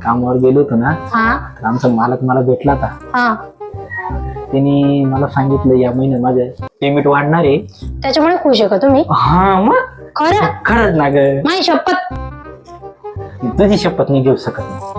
कामावर गेलो होतो ना, हा तर आमचा मालक मला भेटला होता. हा त्यांनी मला सांगितलं या महिन्यात माझं पेमेंट वाढणार आहे. त्याच्यामुळे खुश आहे का तुम्ही? हा मग खरं खरंच ना ग, माझी शपथ. तुझी शपथ नाही घेऊ शकत नाही.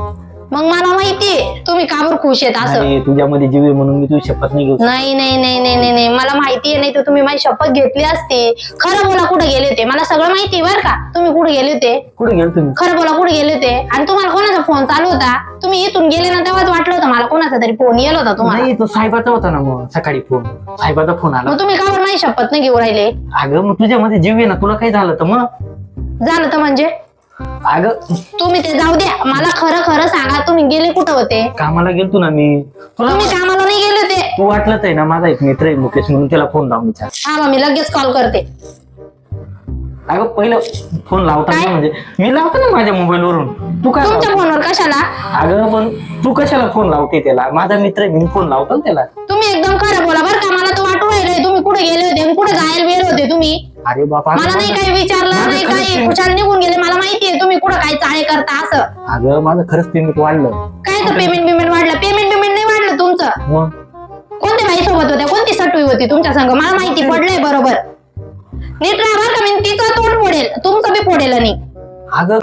मग मला माहितीये तुम्ही का बरं खुश आहेत असं. अरे तुझ्यामध्ये जीव आहे म्हणून मी तुझी शपथ नाही घेऊ शकत. नाही नाही नाही नाही नाही नाही मला माहितीये, नाही तर तुम्ही माझी शपथ घेतली असती. खरं बोला कुठे गेले होते, मला सगळं माहिती बरं का. तुम्ही कुठे गेले होते, कुठे गेलो तुम्ही? खरं बोला कुठे गेले होते. आणि तुम्हाला कोणाचा फोन चालू होता? तुम्ही इथून गेले ना तेव्हाच वाटलं होतं मला कोणाचा तरी फोन येलो होता तुम्हाला. नाही तो साहेबाचा होता ना, मग सकाळी फोन साहेबाचा फोन आला. मग तुम्ही का बरं माझी शपथ नाही घेऊ राहिले? अगं मग तुझ्यामध्ये जीव आहे ना, तुला काही झालं तर मग? झालं तर म्हणजे अगं तुम्ही ते जाऊ द्या, मला खरं खरं सांगा तुम्ही गेले कुठं होते? कामाला गेलतो ना मी. तुला तुम्ही कामाला नाही गेले होते? तू वाटलंच आहे ना, माझा एक मित्र आहे मुकेश म्हणून, त्याला फोन लावून विचार. हा मग मी लगेच कॉल करते. अगं पहिलं फोन लावता काय? ना, म्हणजे मी लावतो ना माझ्या मोबाईल वरून. तू काय तुमच्या लावते? फोनवर कशाला? अगं पण तू कशाला फोन लावते त्याला? माझा मित्र आहे, मी फोन लावतो ना त्याला. तुम्ही एकदम खरं बोला बरं का. मला तो वाटू राहिलंय तुम्ही कुठे गेले होते आणि कुठे जायला गेले होते तुम्ही. अरे बाबा, मला नाही काही विचारलं माझं नाही खरंच काही, खुशाल निघून गेले. मला माहितीये तुम्ही कुठं काय चाळे करता असं. अगं माझं खरंच पेमेंट वाढलं. काय पेमेंट वाढलं? पेमेंट नाही वाढलं तुमचं. मग कोणत्या बाई सोबत होत्या, कोणती सटवी होती तुमच्या संग? मला माहिती पडलंय बरोबर. नीट राहा बरं का, मी तिचं तोंड फोडेल तुमचं बी फोडेल. आणि अगं